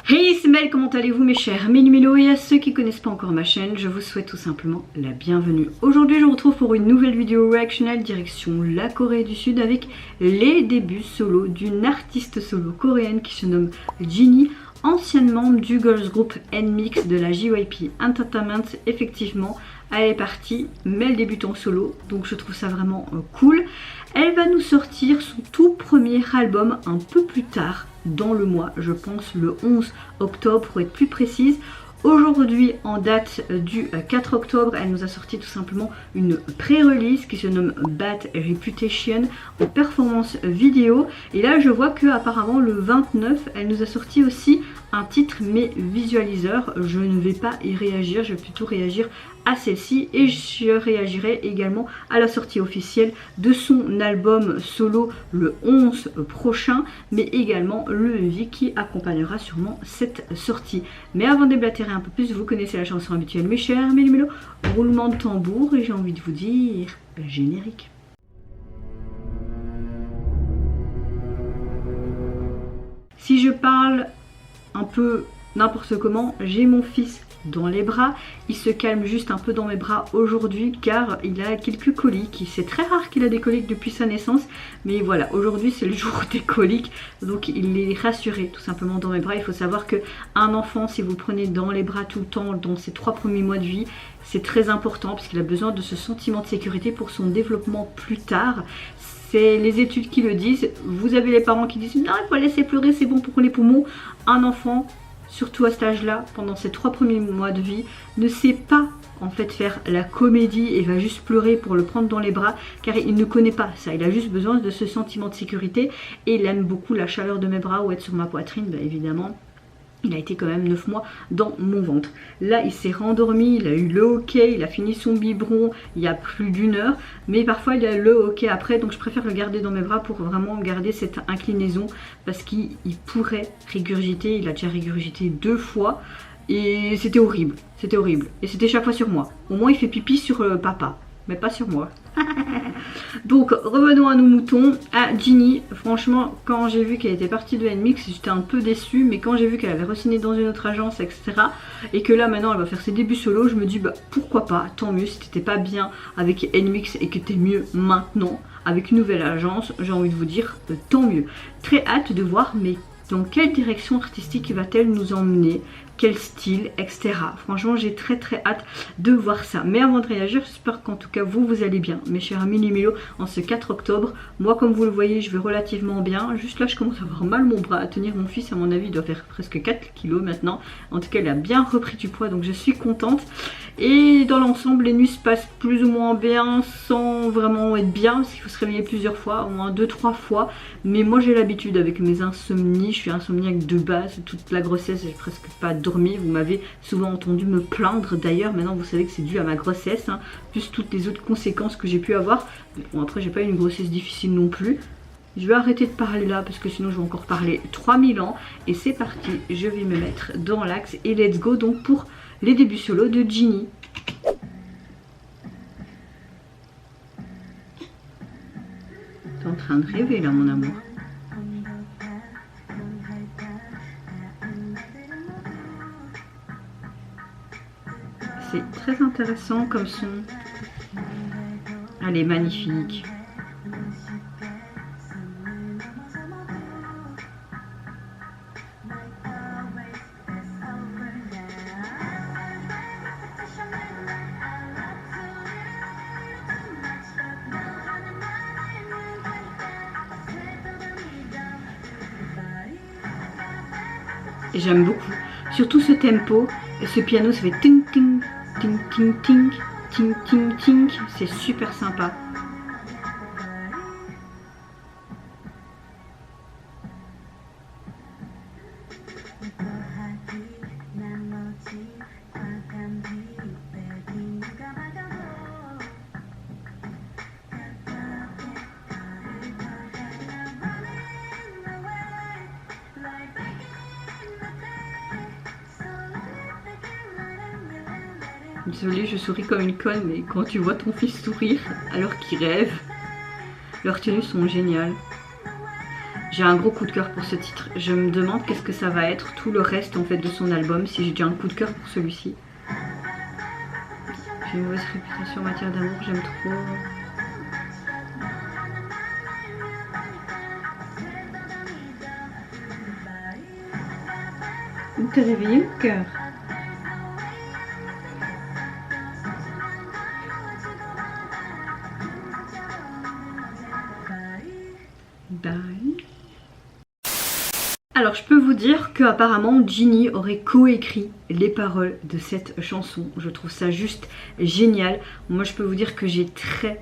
Hey, c'est Mel, comment allez-vous mes chers Mélu-Mélo, et à ceux qui connaissent pas encore ma chaîne, je vous souhaite tout simplement la bienvenue. Aujourd'hui je vous retrouve pour une nouvelle vidéo reactionnelle direction la Corée du Sud avec les débuts solo d'une artiste solo coréenne qui se nomme Jinnie, ancienne membre du girls group NMIXX de la JYP Entertainment. Effectivement, elle est partie, mais elle débute en solo, donc je trouve ça vraiment cool. Elle va nous sortir son tout premier album un peu plus tard dans le mois, je pense le 11 octobre pour être plus précise. Aujourd'hui, en date du 4 octobre, elle nous a sorti tout simplement une pré-release qui se nomme Bad Reputation en performance vidéo. Et là, je vois que apparemment le 29, elle nous a sorti aussi un titre mais visualiseur. Je ne vais pas y réagir, je vais plutôt réagir à celle-ci et je réagirai également à la sortie officielle de son album solo le 11 prochain, mais également le MV qui accompagnera sûrement cette sortie. Mais avant de déblatérer un peu plus, vous connaissez la chanson habituelle mes chers Mélu-Mélo, roulement de tambour, et j'ai envie de vous dire générique. Si je parle un peu n'importe comment, j'ai mon fils dans les bras, il se calme juste un peu dans mes bras aujourd'hui car il a quelques coliques. C'est très rare qu'il a des coliques depuis sa naissance, mais voilà, aujourd'hui c'est le jour des coliques, donc il est rassuré tout simplement dans mes bras. Il faut savoir que un enfant, si vous le prenez dans les bras tout le temps dans ses 3 premiers mois de vie, c'est très important parce qu'il a besoin de ce sentiment de sécurité pour son développement plus tard. C'est les études qui le disent. Vous avez les parents qui disent non, il faut laisser pleurer, c'est bon pour les poumons. Un enfant, surtout à cet âge-là, pendant ses 3 premiers mois de vie, ne sait pas en fait faire la comédie et va juste pleurer pour le prendre dans les bras car il ne connaît pas ça. Il a juste besoin de ce sentiment de sécurité et il aime beaucoup la chaleur de mes bras ou être sur ma poitrine, bien évidemment. Il a été quand même 9 mois dans mon ventre. Là, il s'est rendormi, il a eu le hockey, il a fini son biberon il y a plus d'1 heure. Mais parfois, il a le hockey après, donc je préfère le garder dans mes bras pour vraiment garder cette inclinaison. Parce qu'il pourrait régurgiter, il a déjà régurgité 2 fois. Et c'était horrible, c'était horrible. Et c'était chaque fois sur moi. Au moins, il fait pipi sur papa, mais pas sur moi. Donc revenons à nos moutons, à Jinnie. Franchement, quand j'ai vu qu'elle était partie de NMIXX, j'étais un peu déçue, mais quand j'ai vu qu'elle avait re-signé dans une autre agence, etc., et que là maintenant elle va faire ses débuts solo, je me dis bah pourquoi pas, tant mieux. Si t'étais pas bien avec NMIXX et que t'es mieux maintenant avec une nouvelle agence, j'ai envie de vous dire tant mieux. Très hâte de voir mais dans quelle direction artistique va-t-elle nous emmener, quel style, etc. Franchement, j'ai très hâte de voir ça. Mais avant de réagir, j'espère qu'en tout cas vous allez bien, mes chers Mélu-Mélo, en ce 4 octobre. Moi, comme vous le voyez, je vais relativement bien. Juste là, je commence à avoir mal mon bras à tenir. Mon fils, à mon avis, il doit faire presque 4 kilos maintenant. En tout cas, il a bien repris du poids, donc je suis contente. Et dans l'ensemble, les nuits se passent plus ou moins bien, sans vraiment être bien, parce qu'il faut se réveiller plusieurs fois, au moins 2-3 fois. Mais moi, j'ai l'habitude avec mes insomnies. Je suis insomniaque de base. Toute la grossesse, j'ai presque pas dormi. Vous m'avez souvent entendu me plaindre d'ailleurs. Maintenant, vous savez que c'est dû à ma grossesse, hein, plus toutes les autres conséquences que j'ai pu avoir. Bon, après, j'ai pas eu une grossesse difficile non plus. Je vais arrêter de parler là parce que sinon je vais encore parler 3000 ans. Et c'est parti, je vais me mettre dans l'axe et let's go donc pour les débuts solo de Jinnie. T'es en train de rêver là mon amour. C'est très intéressant comme son. Elle est magnifique. J'aime beaucoup, surtout ce tempo, ce piano, ça fait ting ting ting ting ting ting ting ting, c'est super sympa. Désolée, je souris comme une conne, mais quand tu vois ton fils sourire alors qu'il rêve, leurs tenues sont géniales. J'ai un gros coup de cœur pour ce titre. Je me demande qu'est-ce que ça va être tout le reste en fait de son album, si j'ai déjà un coup de cœur pour celui-ci. J'ai une mauvaise réputation en matière d'amour, j'aime trop. T'as réveillé mon cœur. Bye. Alors je peux vous dire que apparemment Ginny aurait coécrit les paroles de cette chanson. Je trouve ça juste génial. Moi je peux vous dire que j'ai très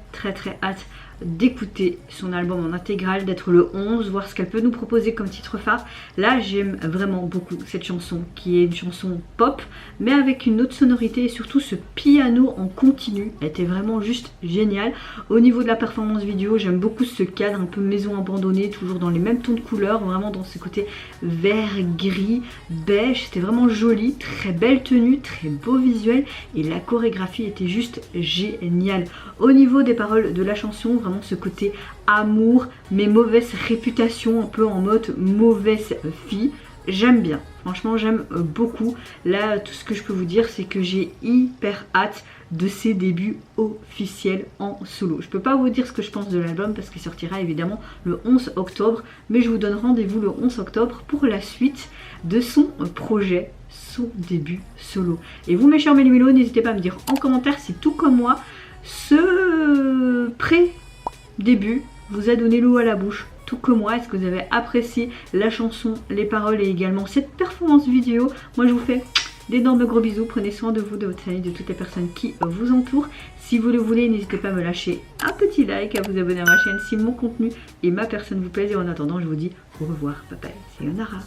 hâte d'écouter son album en intégrale, d'être le 11, voir ce qu'elle peut nous proposer comme titre phare. Là j'aime vraiment beaucoup cette chanson qui est une chanson pop mais avec une autre sonorité et surtout ce piano en continu était vraiment juste génial. Au niveau de la performance vidéo, j'aime beaucoup ce cadre un peu maison abandonnée, toujours dans les mêmes tons de couleurs, vraiment dans ce côté vert, gris, beige. C'était vraiment joli, très belle tenue, très beau visuel et la chorégraphie était juste géniale. Au niveau des paroles de la chanson, vraiment ce côté amour mais mauvaise réputation, un peu en mode mauvaise fille, j'aime bien. Franchement j'aime beaucoup. Là tout ce que je peux vous dire c'est que j'ai hyper hâte de ses débuts officiels en solo. Je peux pas vous dire ce que je pense de l'album parce qu'il sortira évidemment le 11 octobre, mais je vous donne rendez-vous le 11 octobre pour la suite de son projet, son début solo. Et vous mes chers mélimélos, n'hésitez pas à me dire en commentaire si tout comme moi ce pré-début vous a donné l'eau à la bouche, tout comme moi. Est-ce que vous avez apprécié la chanson, les paroles et également cette performance vidéo? Moi je vous fais d'énormes gros bisous, prenez soin de vous, de votre famille, de toutes les personnes qui vous entourent. Si vous le voulez, n'hésitez pas à me lâcher un petit like, à vous abonner à ma chaîne si mon contenu et ma personne vous plaisent. Et en attendant, je vous dis au revoir, bye bye, c'est Yonara.